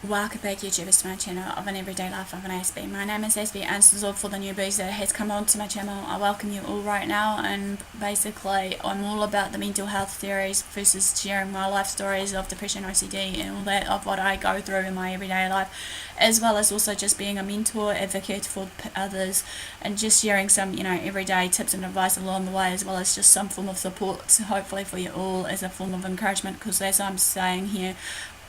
Welcome back, YouTubers, to my channel of an everyday life of an Aspie. My name is AspieAnswersAll for the newbies that has come on to my channel. I welcome you all right now, and basically I'm all about the mental health theories versus sharing my life stories of depression, OCD and all that of what I go through in my everyday life, as well as also just being a mentor, advocate for others, and just sharing some, everyday tips and advice along the way, as well as just some form of support, hopefully for you all as a form of encouragement, because as I'm saying here,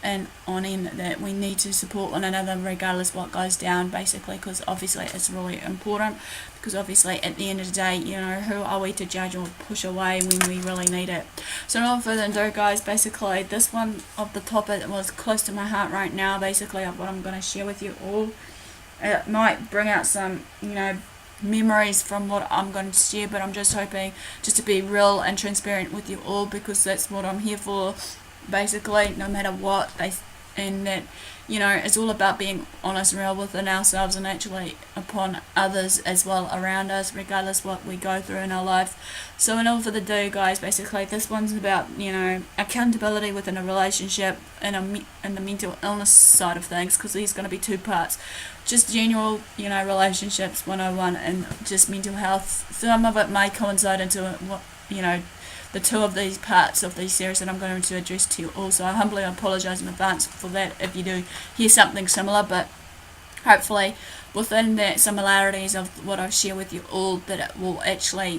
and on in that we need to support one another regardless what goes down, basically, because obviously it's really important, because obviously at the end of the day, who are we to judge or push away when we really need it. So no further ado, guys, basically this one of the topic was close to my heart right now, basically, of what I'm going to share with you all. It might bring out some memories from what I'm going to share, but I'm just hoping just to be real and transparent with you all, because that's what I'm here for, basically, no matter what. And that, it's all about being honest and real within ourselves and actually upon others as well around us, regardless what we go through in our life. So in all for the do, guys, basically this one's about accountability within a relationship and the mental illness side of things, because there's going to be two parts: just general relationships 101 and just mental health. Some of it may coincide into what the two of these parts of these series that I'm going to address to you all. So I humbly apologise in advance for that if you do hear something similar, but hopefully within that similarities of what I share with you all, that it will actually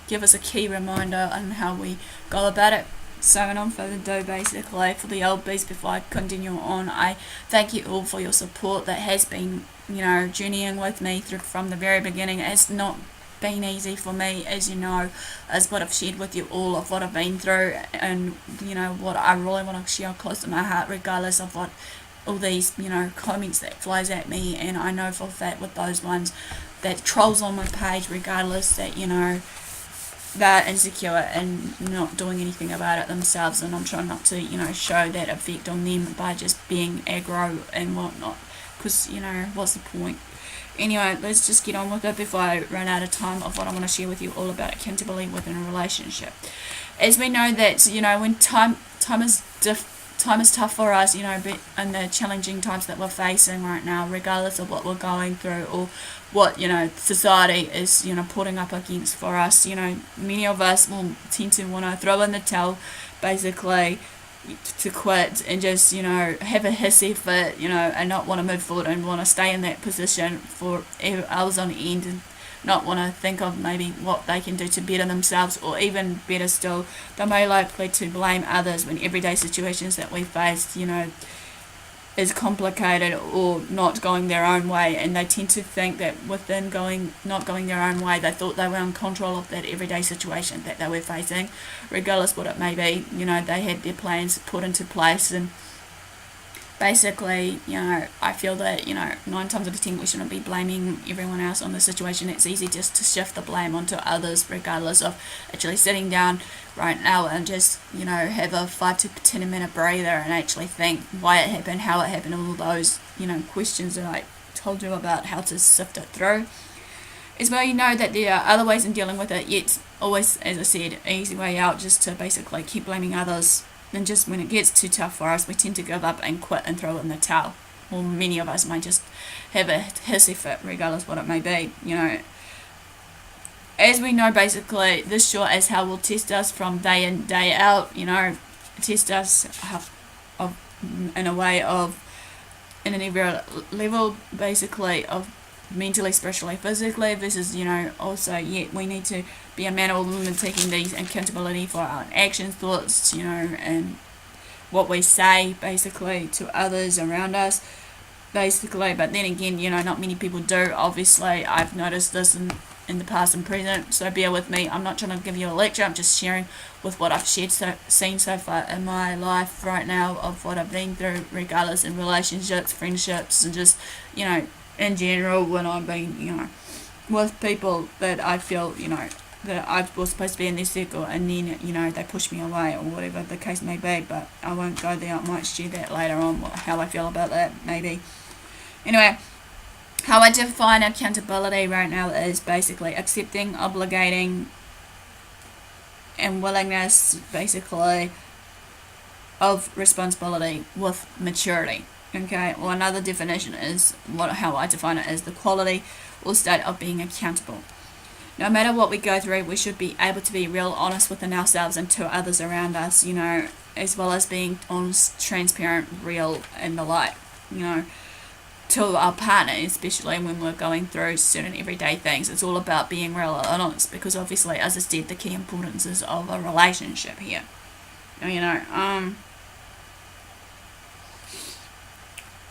give us a key reminder on how we go about it. So on further ado, basically, for the old beast, before I continue on, I thank you all for your support that has been journeying with me through from the very beginning. It's not been easy for me, as as what I've shared with you all of what I've been through, and what I really want to share close to my heart, regardless of what all these comments that flies at me. And I know for a fact with those ones that trolls on my page, regardless, that they're insecure and not doing anything about it themselves, and I'm trying not to show that effect on them by just being aggro and whatnot, because what's the point? Anyway, let's just get on with it before I run out of time of what I want to share with you all about accountability within a relationship. As we know that when time is tough for us, but in the challenging times that we're facing right now, regardless of what we're going through or what society is putting up against for us, many of us will tend to want to throw in the towel, basically, to quit and just have a hissy fit, and not want to move forward and want to stay in that position for hours on end, and not want to think of maybe what they can do to better themselves, or even better still, they may likely to blame others when everyday situations that we face is complicated or not going their own way, and they tend to think that within not going their own way, they thought they were in control of that everyday situation that they were facing, regardless what it may be. They had their plans put into place, and basically, I feel that 9 times out of 10 we shouldn't be blaming everyone else on the situation. It's easy just to shift the blame onto others, regardless of actually sitting down right now and just have a 5 to 10 minute breather and actually think why it happened, how it happened, all those questions that I told you about, how to sift it through. As well, that there are other ways in dealing with it, yet always, as I said, easy way out just to basically keep blaming others. And just when it gets too tough for us, we tend to give up and quit and throw in the towel. Or many of us might just have a hissy fit, regardless what it may be. As we know, basically, this sure as hell will test us from day in, day out. Test us in a way of, in an every level, basically, of mentally, spiritually, physically, versus also yet we need to be a man or woman taking these accountability for our actions, thoughts, and what we say, basically, to others around us, basically. But then again, not many people do. Obviously, I've noticed this in the past and present, so bear with me. I'm not trying to give you a lecture, I'm just sharing with what I've seen so far in my life right now, of what I've been through, regardless, in relationships, friendships, and just in general, when I've been with people that I feel that I was supposed to be in their circle, and then they push me away, or whatever the case may be. But I won't go there. I might share that later on, how I feel about that, maybe. Anyway, how I define accountability right now is basically accepting, obligating, and willingness, basically, of responsibility with maturity. Okay, or another definition is how I define it, is the quality or state of being accountable. No matter what we go through, we should be able to be real honest within ourselves and to others around us, as well as being honest, transparent, real, and the like, to our partner, especially when we're going through certain everyday things. It's all about being real and honest, because obviously, as I said, the key importance is of a relationship here.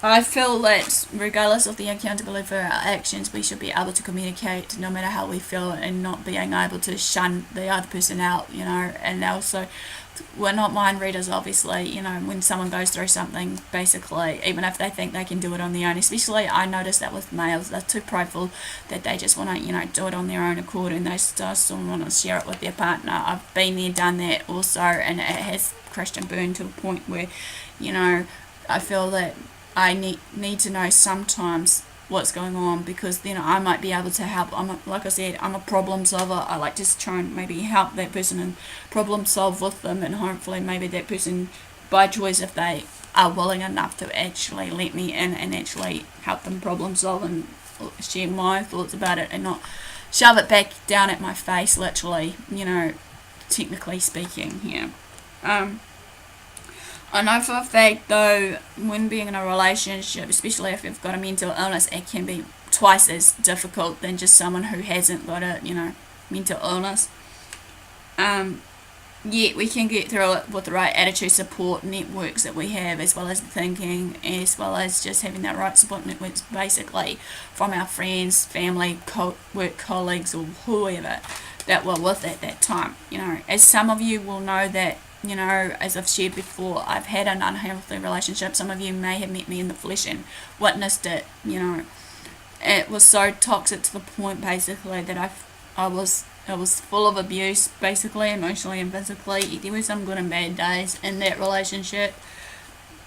I feel that regardless of the accountability for our actions, we should be able to communicate no matter how we feel, and not being able to shun the other person out, and also we're not mind readers, obviously, when someone goes through something, basically, even if they think they can do it on their own, especially I notice that with males, they're too prideful that they just want to, do it on their own accord, and they just don't want to share it with their partner. I've been there, done that also, and it has crashed and burned to a point where, I feel that I need to know sometimes what's going on, because then I might be able to help. Like I said, I'm a problem solver. I like to try and maybe help that person and problem solve with them, and hopefully maybe that person, by choice, if they are willing enough to actually let me in and actually help them problem solve and share my thoughts about it, and not shove it back down at my face, literally, technically speaking here. I know for a fact, though, when being in a relationship, especially if you've got a mental illness, it can be twice as difficult than just someone who hasn't got a, mental illness. Yet we can get through it with the right attitude, support networks that we have, as well as thinking, as well as just having that right support networks, basically, from our friends, family, work colleagues, or whoever that we're with at that time. As some of you will know that, as I've shared before, I've had an unhealthy relationship. Some of you may have met me in the flesh and witnessed it. It was so toxic to the point, basically, that I was full of abuse, basically, emotionally and physically. There were some good and bad days in that relationship.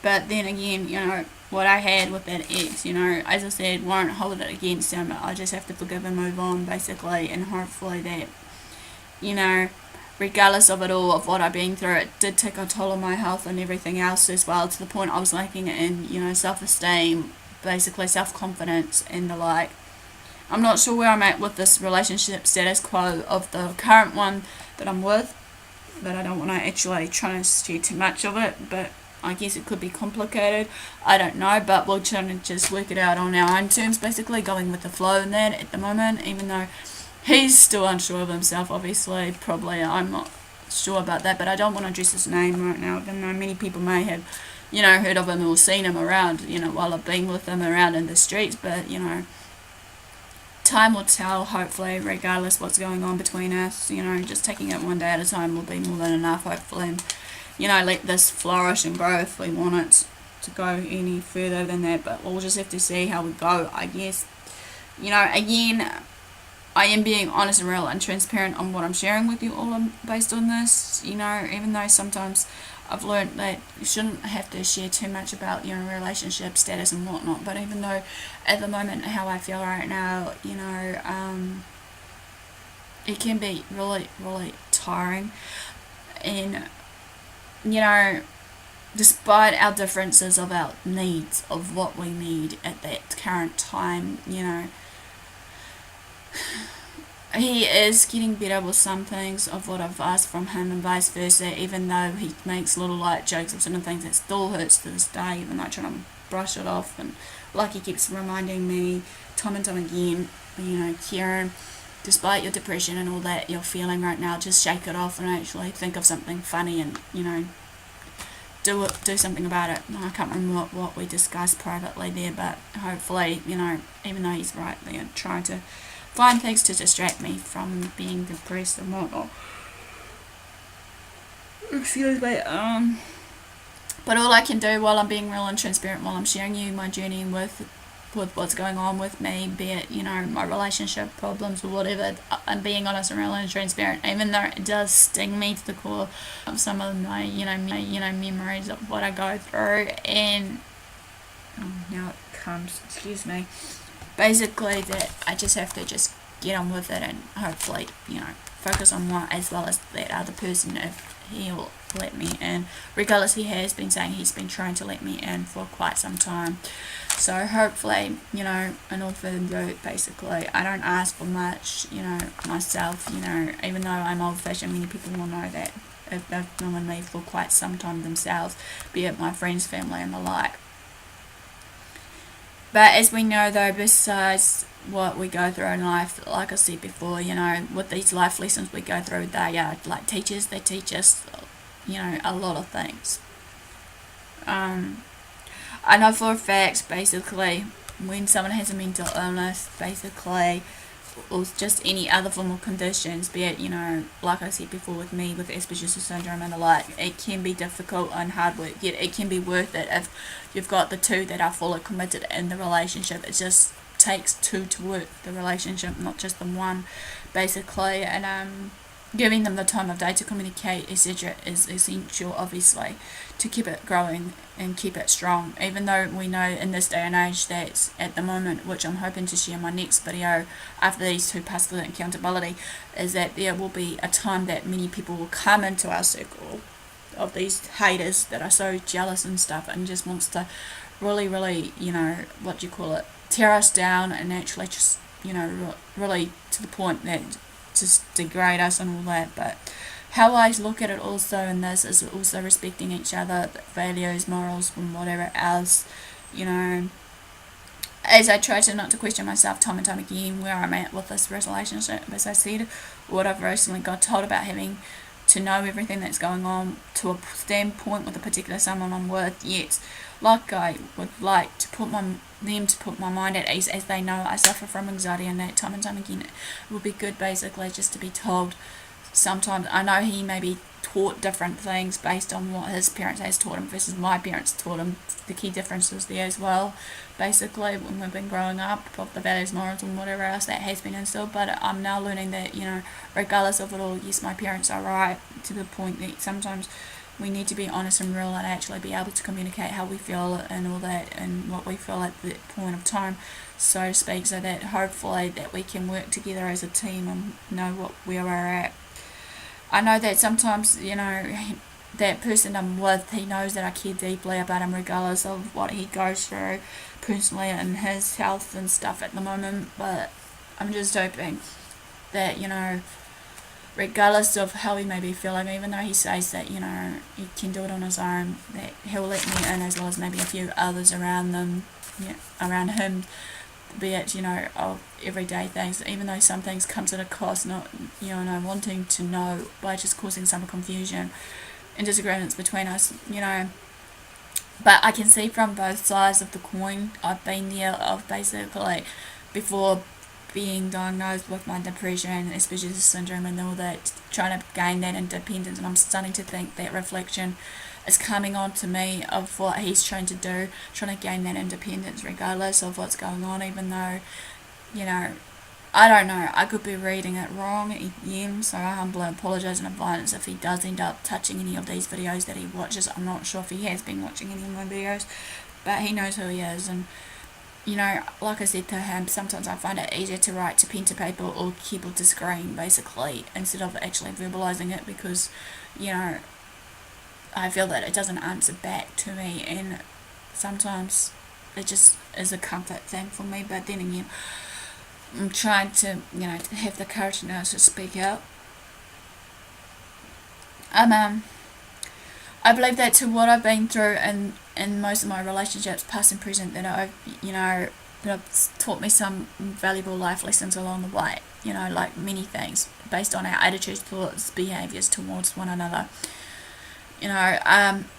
But then again, what I had with that ex, as I said, won't hold it against him. I just have to forgive and move on, basically, and hopefully that, regardless of it all, of what I've been through, it did take a toll on my health and everything else as well, to the point I was lacking in, self-esteem, basically self-confidence and the like. I'm not sure where I'm at with this relationship status quo of the current one that I'm with, but I don't want to actually try to share too much of it, but I guess it could be complicated. I don't know, but we'll try to just work it out on our own terms, basically going with the flow in that at the moment, even though he's still unsure of himself, obviously. Probably, I'm not sure about that, but I don't want to address his name right now, even though many people may have, heard of him or seen him around, while I've been with him around in the streets. But, time will tell, hopefully, regardless what's going on between us. Just taking it one day at a time will be more than enough, hopefully. And, let this flourish and grow if we want it to go any further than that. But we'll just have to see how we go, I guess. Again, I am being honest and real and transparent on what I'm sharing with you all based on this, even though sometimes I've learned that you shouldn't have to share too much about your relationship status and whatnot. But even though at the moment how I feel right now, it can be really, really tiring. And, despite our differences of our needs, of what we need at that current time, he is getting better with some things of what I've asked from him, and vice versa, even though he makes little light jokes of certain things that still hurts to this day, even though I try to brush it off. And like he keeps reminding me time and time again, Kieran, despite your depression and all that you're feeling right now, just shake it off and actually think of something funny and, do something about it. I can't remember what we discussed privately there, but hopefully, even though he's right there, trying to find things to distract me from being depressed and whatnot. Excuse me. But all I can do while I'm being real and transparent, while I'm sharing you my journey with what's going on with me, be it, my relationship problems or whatever, I'm being honest and real and transparent, even though it does sting me to the core of some of my, memories of what I go through. And now it comes, excuse me, basically that I just have to just get on with it and hopefully, focus on what, as well as that other person, if he'll let me in, regardless. He has been saying he's been trying to let me in for quite some time. So hopefully, you know, in all further, basically, I don't ask for much, you know, myself, you know, even though I'm old-fashioned, many people will know that if they've known me for quite some time themselves, be it my friends, family, and the like. But as we know, though, besides what we go through in life, like I said before, you know, with these life lessons we go through, they are like teachers. They teach us, you know, a lot of things. I know for a fact, basically, when someone has a mental illness, basically, or just any other form of conditions, be it, you know, like I said before with me, with Asperger's syndrome and the like, it can be difficult and hard work, yet it can be worth it if you've got the two that are fully committed in the relationship. It just takes two to work the relationship, not just the one, basically, and giving them the time of day to communicate, etc., is essential, obviously, to keep it growing and keep it strong. Even though we know in this day and age that at the moment, which I'm hoping to share in my next video after these two passes of accountability, is that there will be a time that many people will come into our circle of these haters that are so jealous and stuff and just wants to really, you know, what do you call it, tear us down and actually just, you know, really to the point that just degrade us and all that. But how I look at it also in this is also respecting each other, values, morals, and whatever else, you know, as I try to not to question myself time and time again where I'm at with this relationship. As I said, what I've recently got told about having to know everything that's going on to a standpoint with a particular someone I'm with, yet like I would like to put them to put my mind at ease, as they know I suffer from anxiety and that time and time again. It would be good basically just to be told sometimes. I know he may be taught different things based on what his parents has taught him versus my parents taught him. The key differences there as well, basically, when we've been growing up, of the values, morals, and whatever else that has been instilled. But I'm now learning that, you know, regardless of it all, yes, my parents are right, to the point that sometimes we need to be honest and real and actually be able to communicate how we feel and all that, and what we feel at that point of time, so to speak, so that hopefully that we can work together as a team and know where we're at. I know that sometimes, you know, that person I'm with, he knows that I care deeply about him regardless of what he goes through personally and his health and stuff at the moment. But I'm just hoping that, you know, regardless of how he may be feeling, even though he says that, you know, he can do it on his own, that he'll let me in, as well as maybe a few others around them, around him, be it, you know, of everyday things, even though some things comes at a cost, not, you know, wanting to know by just causing some confusion and disagreements between us, you know. But I can see from both sides of the coin. I've been there of basically before being diagnosed with my depression, Asperger's syndrome and all that, trying to gain that independence, and I'm starting to think that reflection is coming on to me of what he's trying to do, trying to gain that independence regardless of what's going on, even though, you know, I don't know, I could be reading it wrong again, so I humbly apologise in advance if he does end up touching any of these videos that he watches. I'm not sure if he has been watching any of my videos, but he knows who he is. And, you know, like I said to him, sometimes I find it easier to write to pen to paper or keyboard to screen, basically, instead of actually verbalising it, because, you know, I feel that it doesn't answer back to me, and sometimes it just is a comfort thing for me. But then again, I'm trying to, you know, to have the courage now to speak out. I believe that to what I've been through in most of my relationships, past and present, that I've, you know, that have taught me some valuable life lessons along the way, you know, like many things based on our attitudes, thoughts, behaviours towards one another, you know,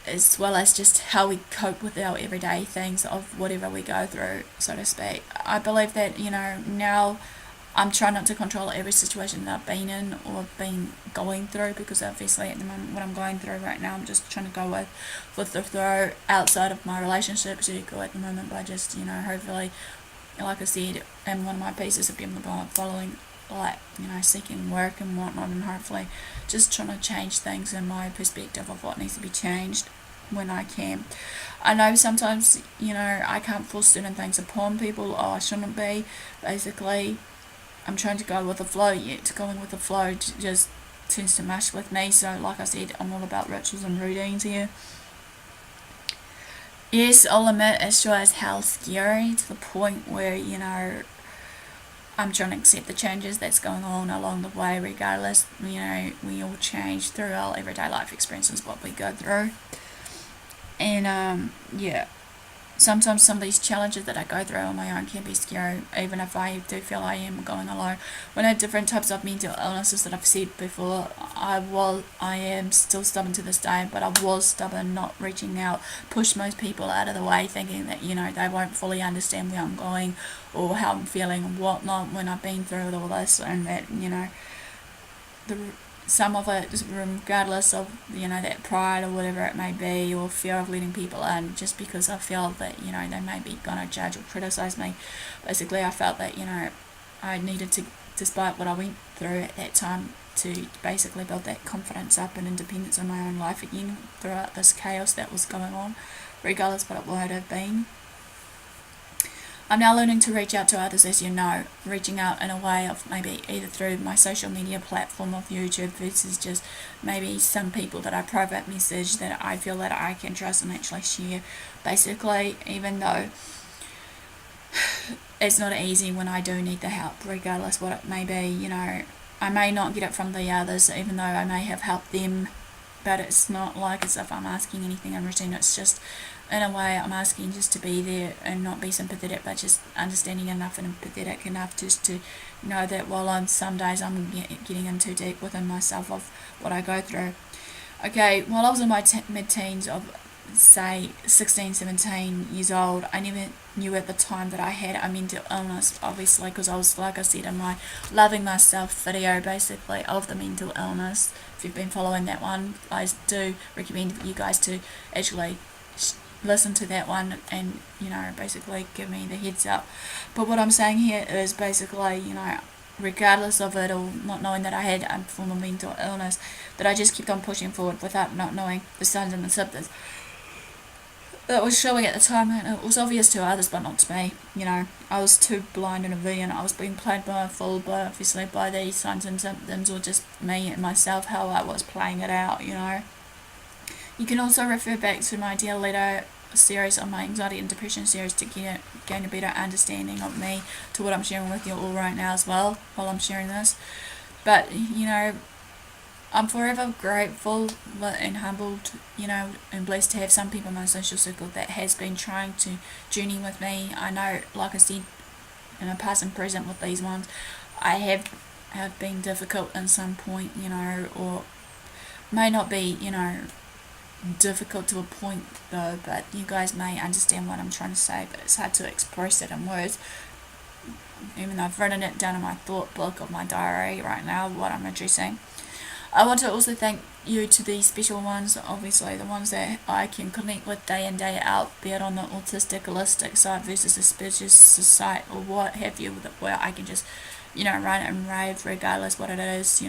as well as just how we cope with our everyday things of whatever we go through, so to speak. I believe that, you know, now I'm trying not to control every situation that I've been in or been going through, because obviously at the moment what I'm going through right now, I'm just trying to go with the flow outside of my relationship circle at the moment, by just, you know, hopefully, like I said, and one of my pieces have been about following, like, you know, seeking work and whatnot, and hopefully just trying to change things in my perspective of what needs to be changed when I can. I know sometimes, you know, I can't force certain things upon people, or I shouldn't be, basically. I'm trying to go with the flow, yet going with the flow just tends to mash with me. So like I said, I'm all about rituals and routines here. Yes, I'll admit it sure is hell scary to the point where, I'm trying to accept the changes that's going on along the way regardless. We all change through our everyday life experiences, what we go through. And yeah, sometimes some of these challenges that I go through on my own can be scary, even if I do feel I am going alone. When I had different types of mental illnesses that I've said before, I am still stubborn to this day, but I was stubborn, not reaching out, push most people out of the way, thinking that, they won't fully understand where I'm going or how I'm feeling and whatnot when I've been through all this, and that, the some of it, regardless of that pride or whatever it may be, or fear of letting people in, just because I feel that they may be gonna judge or criticize me. Basically, I felt that I needed to, despite what I went through at that time, to basically build that confidence up and independence in my own life again throughout this chaos that was going on, regardless what it would have been. I'm now learning to reach out to others, as you know, reaching out in a way of maybe either through my social media platform of YouTube versus just maybe some people that I private message that I feel that I can trust and actually share. Basically, even though it's not easy when I do need the help, regardless what it may be, I may not get it from the others, even though I may have helped them, but it's not like as if I'm asking anything in return. It's just, in a way, I'm asking just to be there and not be sympathetic, but just understanding enough and empathetic enough just to know that while on some days I'm getting in too deep within myself of what I go through. Okay, while I was in my mid-teens of, say, 16, 17 years old, I never knew at the time that I had a mental illness, obviously, because I was, like I said in my Loving Myself video, basically, of the mental illness. If you've been following that one, I do recommend you guys to actually listen to that one and basically give me the heads up. But what I'm saying here is basically, regardless of it, or not knowing that I had a form of mental illness, that I just kept on pushing forward without not knowing the signs and the symptoms that was showing at the time, and it was obvious to others but not to me. I was too blind and oblivion. I was being played by a fool, but obviously by these signs and symptoms, or just me and myself, how I was playing it out. You can also refer back to my Dear Letter series on my anxiety and depression series to gain a better understanding of me, to what I'm sharing with you all right now as well, while I'm sharing this. But, I'm forever grateful and humbled, and blessed to have some people in my social circle that has been trying to journey with me. I know, like I said, in the past and present with these ones, I have been difficult in some point, or may not be, difficult to a point though, but you guys may understand what I'm trying to say, but it's hard to express it in words, even though I've written it down in my thought book of my diary right now, what I'm addressing. I want to also thank you to these special ones, obviously the ones that I can connect with day in day out, be it on the autistic holistic side versus the suspicious side or what have you, where I can just run and rave regardless what it is,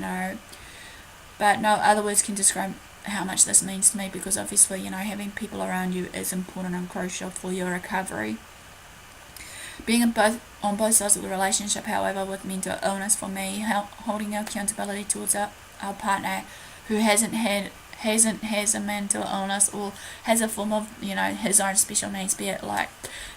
but no other words can describe how much this means to me, because obviously having people around you is important and crucial for your recovery. Being on both sides of the relationship, however, with mental illness, for me, holding accountability towards our partner who has a mental illness or has a form of his own special needs, be it like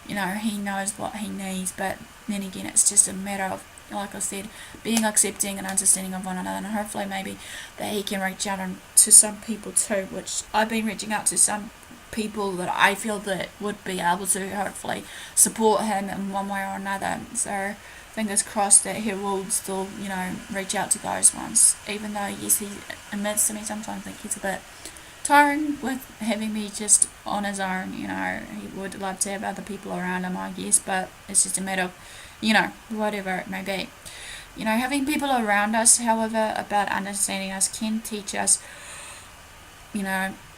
he knows what he needs, but then again it's just a matter of, like I said, being accepting and understanding of one another, and hopefully maybe that he can reach out to some people too, which I've been reaching out to some people that I feel that would be able to hopefully support him in one way or another. So fingers crossed that he will still, reach out to those ones, even though, yes, he admits to me sometimes that he's a bit tiring with having me just on his own. He would love to have other people around him, I guess, but it's just a matter of, whatever it may be. Having people around us, however, about understanding us can teach us,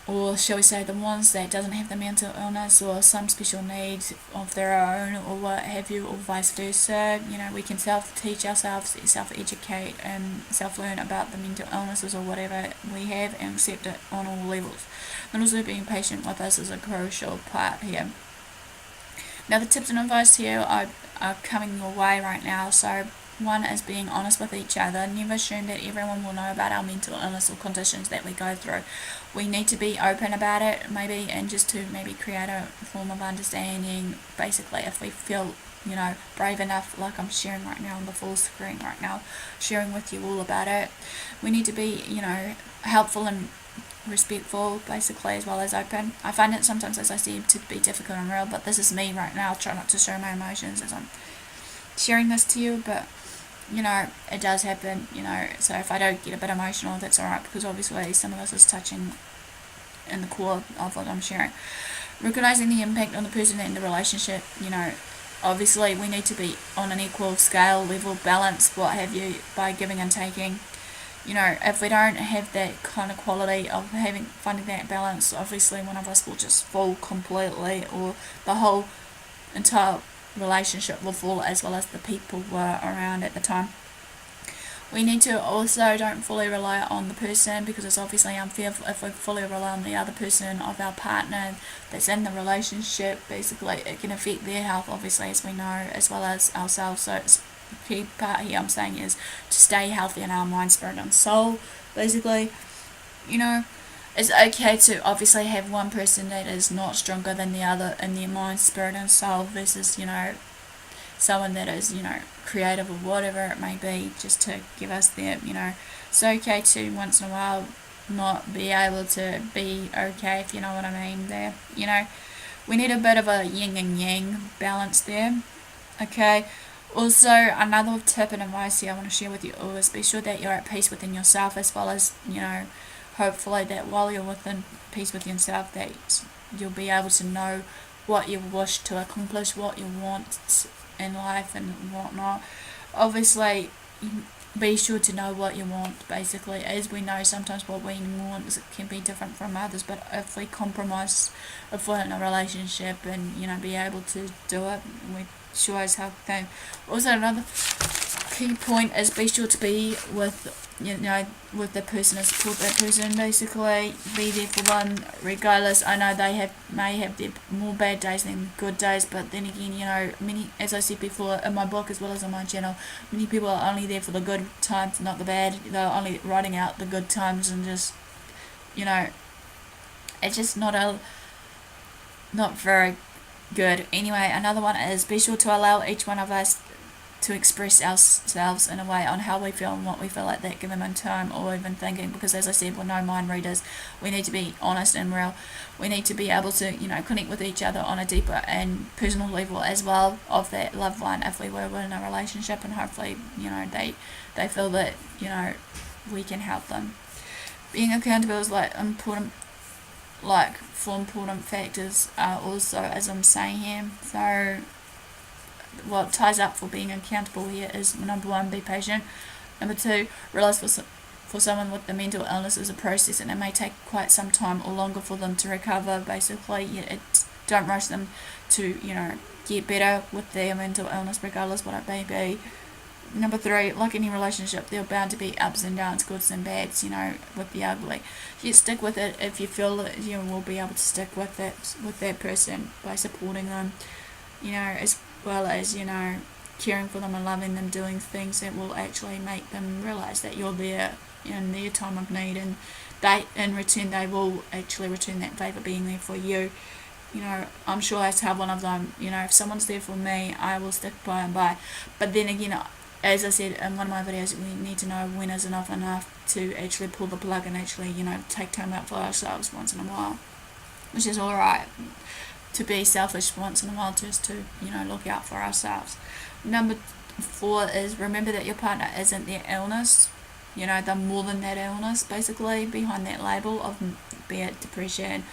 or shall we say the ones that doesn't have the mental illness or some special needs of their own or what have you, or vice versa, we can self-teach ourselves, self-educate and self-learn about the mental illnesses or whatever we have and accept it on all levels. And also being patient with us is a crucial part here. Now the tips and advice here are coming your way right now, so one is being honest with each other. Never assume that everyone will know about our mental illness or conditions that we go through. We need to be open about it, maybe, and just to maybe create a form of understanding. Basically, if we feel, brave enough, like I'm sharing right now on the full screen right now, sharing with you all about it. We need to be, helpful and respectful, basically, as well as open. I find it sometimes, as I said, to be difficult and real, but this is me right now. I try not to show my emotions as I'm sharing this to you, but it does happen, so if I don't get a bit emotional, that's alright, because obviously some of this is touching in the core of what I'm sharing. Recognizing the impact on the person and the relationship, obviously we need to be on an equal scale, level, balance, what have you, by giving and taking. If we don't have that kind of quality of finding that balance, obviously one of us will just fall completely, or the whole entire relationship will fall, as well as the people were around at the time. We need to also don't fully rely on the person, because it's obviously unfair if we fully rely on the other person of our partner that's in the relationship. Basically, it can affect their health, obviously, as we know, as well as ourselves. So it's the key part here I'm saying is to stay healthy in our mind, spirit and soul. Basically, it's okay to obviously have one person that is not stronger than the other in their mind, spirit and soul, versus someone that is creative or whatever it may be, just to give us their it's okay to once in a while not be able to be okay, if you know what I mean there. We need a bit of a yin and yang balance there. Okay, also another tip and advice here I want to share with you all is be sure that you're at peace within yourself, as well as hopefully that while you're within peace with yourself, that you'll be able to know what you wish to accomplish, what you want in life and whatnot. Obviously, be sure to know what you want, basically. As we know, sometimes what we want can be different from others, but if we compromise, if we're in a relationship and be able to do it, we sure as hell can. Also, another key point is be sure to be with with the person and support that person. Basically, be there for them regardless. I know they may have their more bad days than good days, but then again, many, as I said before in my book as well as on my channel, many people are only there for the good times, not the bad. They're only writing out the good times, and just it's just not very good. Anyway, another one is be sure to allow each one of us to express ourselves in a way on how we feel and what we feel at that given time, or even thinking, because as I said, we're no mind readers. We need to be honest and real. We need to be able to connect with each other on a deeper and personal level as well of that loved one, if we were in a relationship, and hopefully they feel that we can help them. Being accountable is important, four important factors also, as I'm saying here. So what ties up for being accountable here is, number one, be patient. Number two, realize for someone with the mental illness is a process, and it may take quite some time or longer for them to recover. Basically, don't rush them to get better with their mental illness, regardless what it may be. Number three, like any relationship, there are bound to be ups and downs, goods and bads, with the ugly. You stick with it if you feel that you will be able to stick with that person by supporting them, as well as caring for them and loving them, doing things that will actually make them realize that you're there in their time of need, and they in return they will actually return that favor, being there for you. I'm sure that's how one of them, if someone's there for me, I will stick by and by. But then again, as I said in one of my videos, we need to know when is enough to actually pull the plug and actually take time out for ourselves once in a while, which is alright to be selfish once in a while, just to look out for ourselves. Number four is remember that your partner isn't their illness. They're more than that illness, basically, behind that label of, be it depression,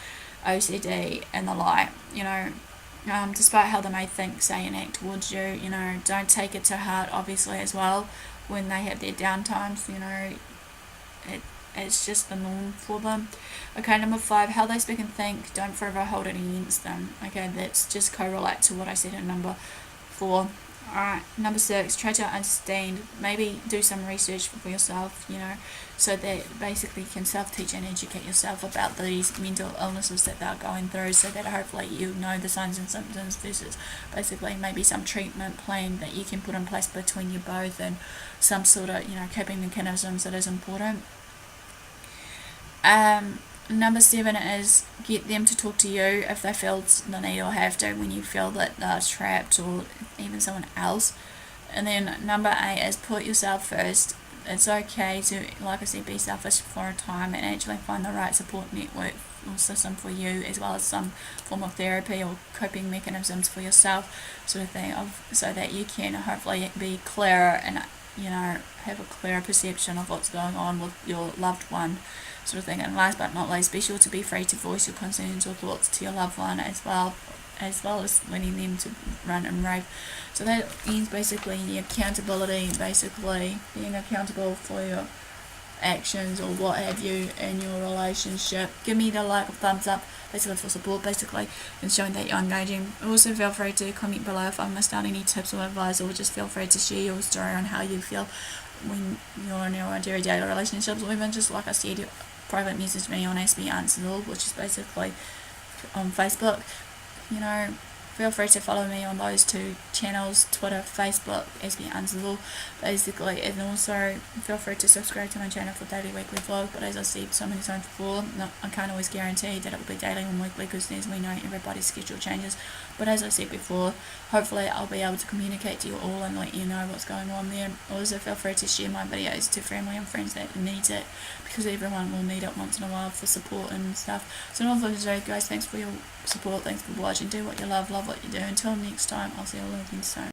OCD and the like. Despite how they may think, say and act towards you, don't take it to heart, obviously, as well, when they have their down times. It's just the norm for them. Okay, number five, how they speak and think, don't forever hold it against them. Okay, that's just correlate to what I said in number four. Alright, number 6, try to understand, maybe do some research for yourself, so that basically you can self-teach and educate yourself about these mental illnesses that they're going through, so that hopefully you know the signs and symptoms versus basically maybe some treatment plan that you can put in place between you both, and some sort of, coping mechanisms that is important. Number 7 is get them to talk to you if they feel the need or have to, when you feel that they're trapped, or even someone else. And then number 8 is put yourself first. It's okay to, like I said, be selfish for a time and actually find the right support network or system for you, as well as some form of therapy or coping mechanisms for yourself, sort of thing, so that you can hopefully be clearer and have a clearer perception of what's going on with your loved one, sort of thing. And last but not least, be sure to be free to voice your concerns or thoughts to your loved one, as well as letting them to run and rave. So that ends basically the accountability, basically being accountable for your actions or what have you in your relationship. Give me the like or thumbs up, basically for support, basically, and showing that you're engaging. Also feel free to comment below if I missed out any tips or advice, or just feel free to share your story on how you feel when you're in your daily relationships, or even just, like I said, private message me on AspieAnswersAll, which is basically on Facebook. Feel free to follow me on those 2 channels, Twitter, Facebook, AspieAnswersAll, basically. And also feel free to subscribe to my channel for daily, weekly vlog. But as I said so many times before, I can't always guarantee that it will be daily and weekly, because as we know, everybody's schedule changes. But as I said before, hopefully I'll be able to communicate to you all and let you know what's going on there. Also feel free to share my videos to family and friends that need it, because everyone will need it once in a while for support and stuff. So all for today, guys, thanks for your support, thanks for watching. Do what you love what you do. Until next time, I'll see you all again soon.